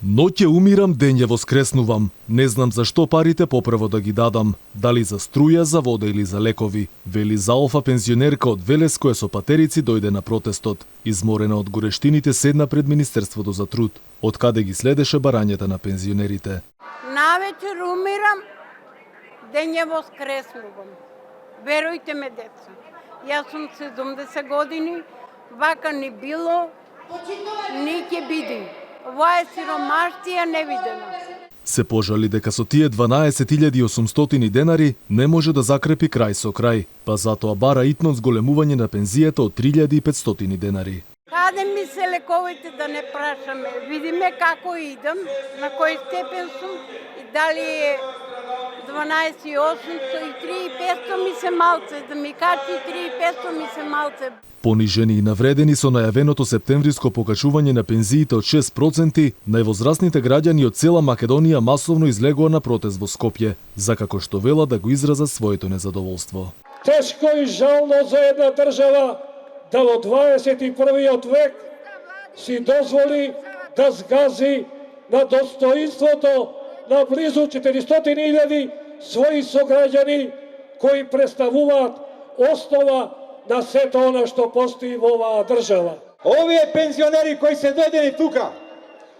Ноќе умирам, ден ја воскреснувам. Не знам зашто парите поправо да ги дадам. Дали за струја, за вода или за лекови. Вели Заофа пензионерка од Велес која со патерици дојде на протестот. Изморена од горештините седна пред Министерството за труд, од каде ги следеше барањата на пензионерите. Навечер умирам, ден ја воскреснувам. Верујте ме, деца. Јас сум 70 години, вака ни било, ни ќе биде. Ова е сиромаштија невидена. Се пожали дека со тие 12.800 денари не може да закрепи крај со крај, па затоа бара итно зголемување на пензијата од 3.500 денари. Каде ми се лековите да не прашаме? Видиме како идам, на кој степен сум и дали е 12.800 и 3.500 ми се малце, да ми качи 3.500 ми се малце. Понижени и навредени со најавеното септемвриско покачување на пензиите од 6%, највозрастните граѓани од цела Македонија масовно излегува на протест во Скопје, за како што велат да го изразат своето незадоволство. Тешко и жално за една држава да во 21. век си дозволи да згази на достоинството на близу 400.000 своји сограѓани кои представуваат основа на сето она што постои во оваа држава. Овие пензионери кои се дојдени тука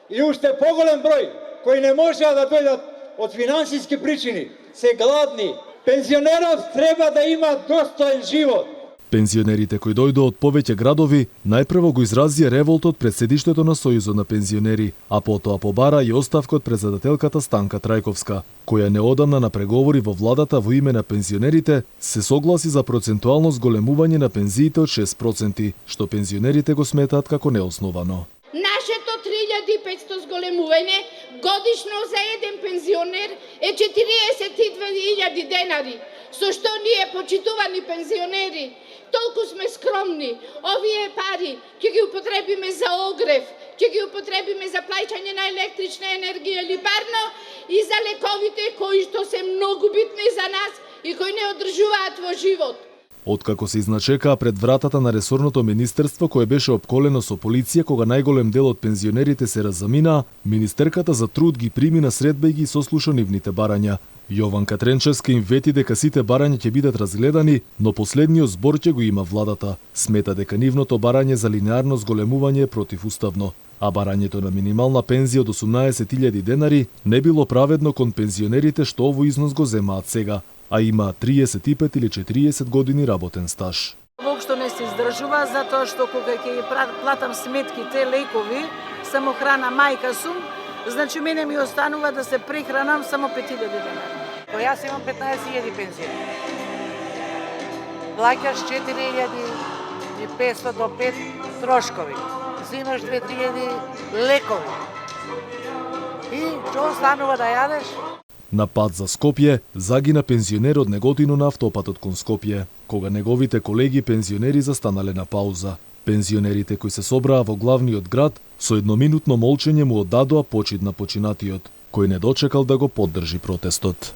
и уште поголем број кои не можеа да дојдат од финансиски причини, се гладни. Пензионерот треба да има достоен живот. Пензионерите кои дојдоа од повеќе градови најпрво го изразија револтот пред седиштето на Сојузот на пензионери, а потоа побара и оставка од председателката Станка Трајковска, која неодамна на преговори во владата во име на пензионерите се согласи за процентуално зголемување на пензиите од 6%, што пензионерите го сметаат како неосновано. Нашето 3.500 зголемување годишно за еден пензионер е 42.000 денари, со што ние, почитувани пензионери, толку сме скромни. Овие пари ќе ги употребиме за огрев, ќе ги употребиме за плаќање на електрична енергија или парно и за лековите кои што се многу битни за нас и кои не одржуваат во живот. Откако се изначекаа пред вратата на ресорното министерство кое беше опколено со полиција кога најголем дел од пензионерите се разаминаа, министерката за труд ги прими на средба и ги сослуша нивните барања. Јованка Тренчевска им вети дека сите барања ќе бидат разгледани, но последниот збор ќе го има владата. Смета дека нивното барање за линеарно зголемување е противуставно, а барањето на минимална пензија од 18.000 денари не било праведно кон пензионерите што овој износ го земаат сега, а има 35 или 40 години работен стаж. Воопшто не се издржува затоа што кога ќе платам сметките, лекови, самохрана мајка сум, значи мене ми останува да се прехранам само 5.000 денари. Јас имам 15.000 пензија. Плаќаш 4.500 до 5 трошкови. Зимаш 2-3.000 лекови. И што останува да јадеш? На пат за Скопје загина пензионер од Неготино на автопатот кон Скопје, кога неговите колеги пензионери застанале на пауза. Пензионерите кои се собраа во главниот град со едноминутно молчење му оддадоа почит на починатиот, кој не дочекал да го поддржи протестот.